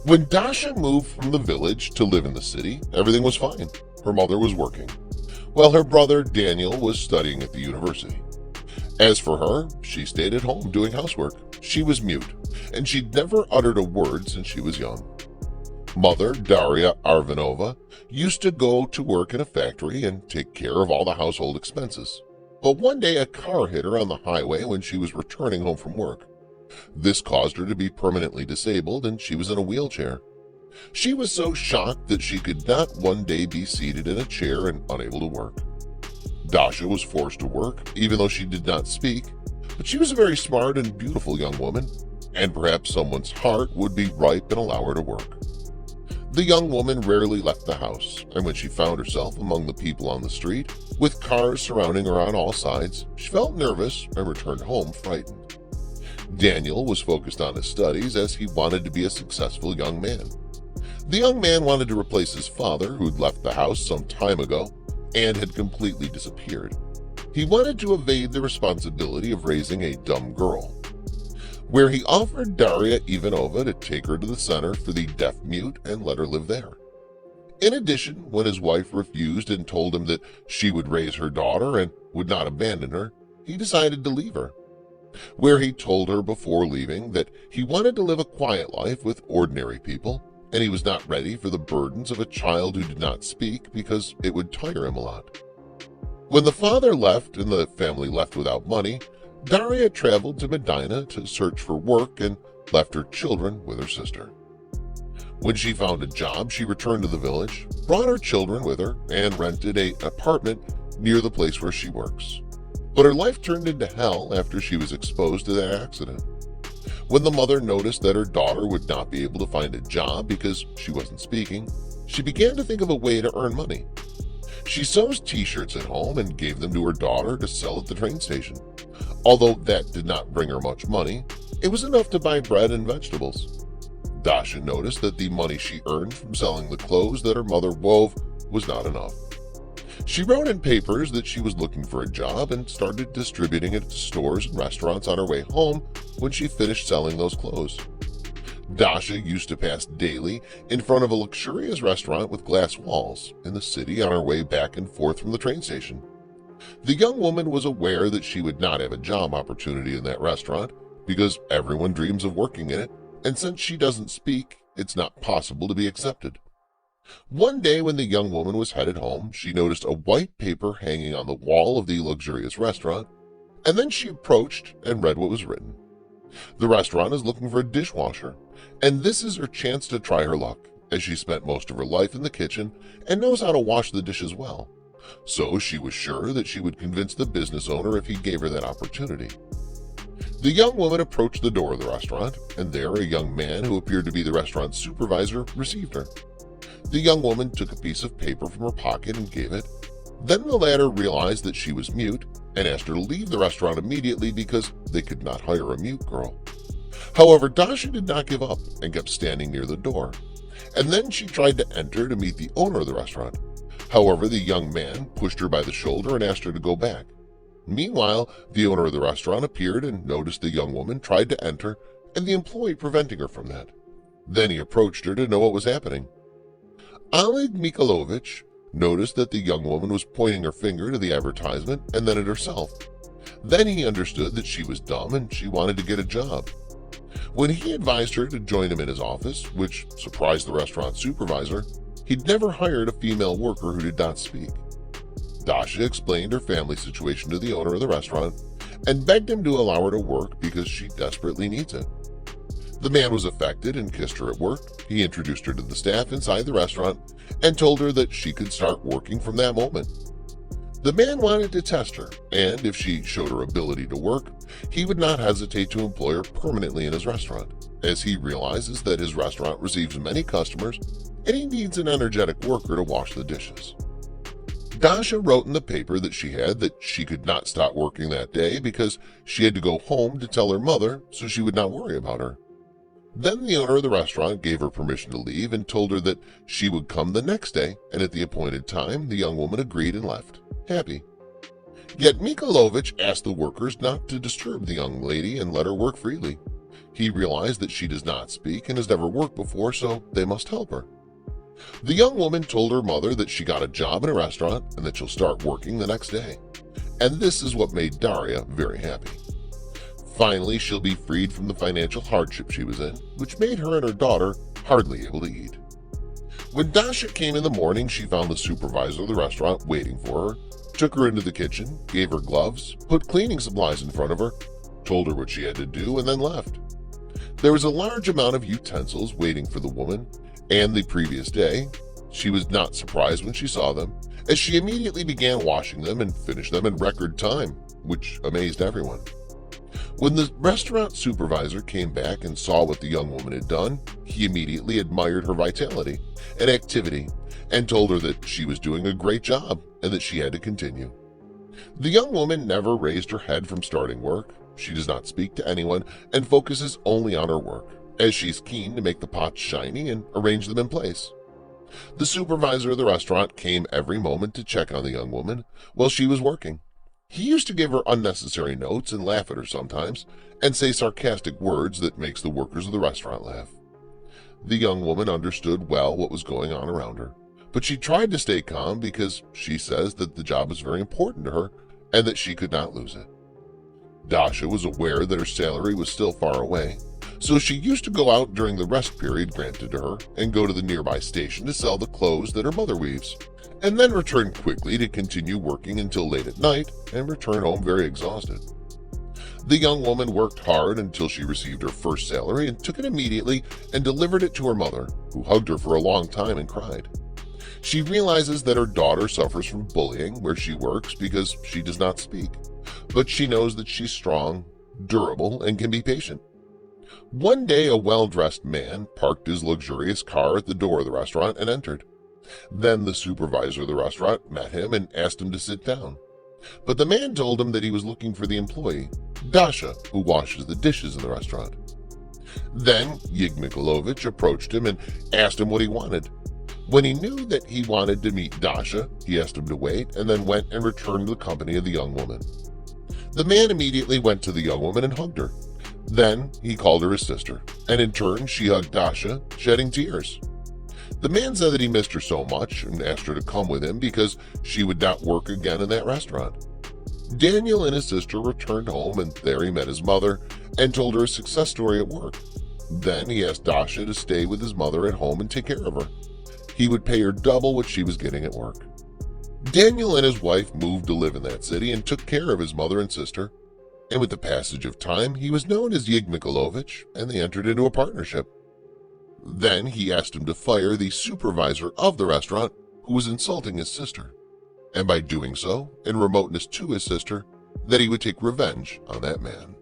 When Dasha moved from the village to live in the city, everything was fine. Her mother was working, while her brother Daniel was studying at the university. As for her, she stayed at home doing housework. She was mute, and she'd never uttered a word since she was young. Mother, Daria Arvanova, used to go to work in a factory and take care of all the household expenses. But one day a car hit her on the highway when she was returning home from work. This caused her to be permanently disabled, and she was in a wheelchair. She was so shocked that she could not one day be seated in a chair and unable to work. Dasha was forced to work, even though she did not speak, but she was a very smart and beautiful young woman, and perhaps someone's heart would be ripe and allow her to work. The young woman rarely left the house, and when she found herself among the people on the street, with cars surrounding her on all sides, she felt nervous and returned home frightened. Daniel was focused on his studies as he wanted to be a successful young man. The young man wanted to replace his father, who'd left the house some time ago and had completely disappeared. He wanted to evade the responsibility of raising a dumb girl, where he offered Daria Ivanova to take her to the center for the deaf-mute and let her live there. In addition, when his wife refused and told him that she would raise her daughter and would not abandon her, he decided to leave her, where he told her before leaving that he wanted to live a quiet life with ordinary people, and he was not ready for the burdens of a child who did not speak because it would tire him a lot. When the father left and the family left without money, Daria traveled to Medina to search for work and left her children with her sister. When she found a job, she returned to the village, brought her children with her, and rented an apartment near the place where she works. But her life turned into hell after she was exposed to that accident. When the mother noticed that her daughter would not be able to find a job because she wasn't speaking, she began to think of a way to earn money. She sews t-shirts at home and gave them to her daughter to sell at the train station. Although that did not bring her much money, it was enough to buy bread and vegetables. Dasha noticed that the money she earned from selling the clothes that her mother wove was not enough. She wrote in papers that she was looking for a job and started distributing it to stores and restaurants on her way home when she finished selling those clothes. Dasha used to pass daily in front of a luxurious restaurant with glass walls in the city on her way back and forth from the train station. The young woman was aware that she would not have a job opportunity in that restaurant because everyone dreams of working in it, and since she doesn't speak, it's not possible to be accepted. One day when the young woman was headed home, she noticed a white paper hanging on the wall of the luxurious restaurant, and then she approached and read what was written. The restaurant is looking for a dishwasher, and this is her chance to try her luck, as she spent most of her life in the kitchen and knows how to wash the dishes well. So she was sure that she would convince the business owner if he gave her that opportunity. The young woman approached the door of the restaurant, and there a young man who appeared to be the restaurant supervisor received her. The young woman took a piece of paper from her pocket and gave it. Then the latter realized that she was mute and asked her to leave the restaurant immediately because they could not hire a mute girl. However, Dasha did not give up and kept standing near the door, and then she tried to enter to meet the owner of the restaurant. However, the young man pushed her by the shoulder and asked her to go back. Meanwhile, the owner of the restaurant appeared and noticed the young woman tried to enter and the employee preventing her from that. Then he approached her to know what was happening. Oleg Mikhailovich noticed that the young woman was pointing her finger to the advertisement and then at herself. Then he understood that she was dumb and she wanted to get a job. When he advised her to join him in his office, which surprised the restaurant supervisor, he'd never hired a female worker who did not speak. Dasha explained her family situation to the owner of the restaurant and begged him to allow her to work because she desperately needs it. The man was affected and kissed her at work. He introduced her to the staff inside the restaurant and told her that she could start working from that moment. The man wanted to test her, and if she showed her ability to work, he would not hesitate to employ her permanently in his restaurant, as he realizes that his restaurant receives many customers and he needs an energetic worker to wash the dishes. Dasha wrote in the paper that she could not stop working that day because she had to go home to tell her mother so she would not worry about her. Then the owner of the restaurant gave her permission to leave and told her that she would come the next day, and at the appointed time, the young woman agreed and left, happy. Yet Mikhailovich asked the workers not to disturb the young lady and let her work freely. He realized that she does not speak and has never worked before, so they must help her. The young woman told her mother that she got a job in a restaurant and that she'll start working the next day. And this is what made Daria very happy. Finally, she'll be freed from the financial hardship she was in, which made her and her daughter hardly able to eat. When Dasha came in the morning, she found the supervisor of the restaurant waiting for her, took her into the kitchen, gave her gloves, put cleaning supplies in front of her, told her what she had to do, and then left. There was a large amount of utensils waiting for the woman, and the previous day, she was not surprised when she saw them, as she immediately began washing them and finished them in record time, which amazed everyone. When the restaurant supervisor came back and saw what the young woman had done, he immediately admired her vitality and activity and told her that she was doing a great job and that she had to continue. The young woman never raised her head from starting work. She does not speak to anyone and focuses only on her work, as she's keen to make the pots shiny and arrange them in place. The supervisor of the restaurant came every moment to check on the young woman while she was working. He used to give her unnecessary notes and laugh at her sometimes, and say sarcastic words that makes the workers of the restaurant laugh. The young woman understood well what was going on around her, but she tried to stay calm because she says that the job is very important to her and that she could not lose it. Dasha was aware that her salary was still far away, so she used to go out during the rest period granted to her and go to the nearby station to sell the clothes that her mother weaves, and then return quickly to continue working until late at night and return home very exhausted. The young woman worked hard until she received her first salary and took it immediately and delivered it to her mother, who hugged her for a long time and cried. She realizes that her daughter suffers from bullying where she works because she does not speak, but she knows that she's strong, durable, and can be patient. One day, a well-dressed man parked his luxurious car at the door of the restaurant and entered. Then the supervisor of the restaurant met him and asked him to sit down. But the man told him that he was looking for the employee, Dasha, who washes the dishes in the restaurant. Then Yig Mikulovich approached him and asked him what he wanted. When he knew that he wanted to meet Dasha, he asked him to wait and then went and returned to the company of the young woman. The man immediately went to the young woman and hugged her. Then he called her his sister, and in turn she hugged Dasha, shedding tears. The man said that he missed her so much and asked her to come with him because she would not work again in that restaurant. Daniel and his sister returned home, and there he met his mother and told her a success story at work. Then he asked Dasha to stay with his mother at home and take care of her. He would pay her double what she was getting at work. Daniel and his wife moved to live in that city and took care of his mother and sister, and with the passage of time, he was known as Yig Mikulovich, and they entered into a partnership. Then he asked him to fire the supervisor of the restaurant who was insulting his sister, and by doing so, in remoteness to his sister, that he would take revenge on that man.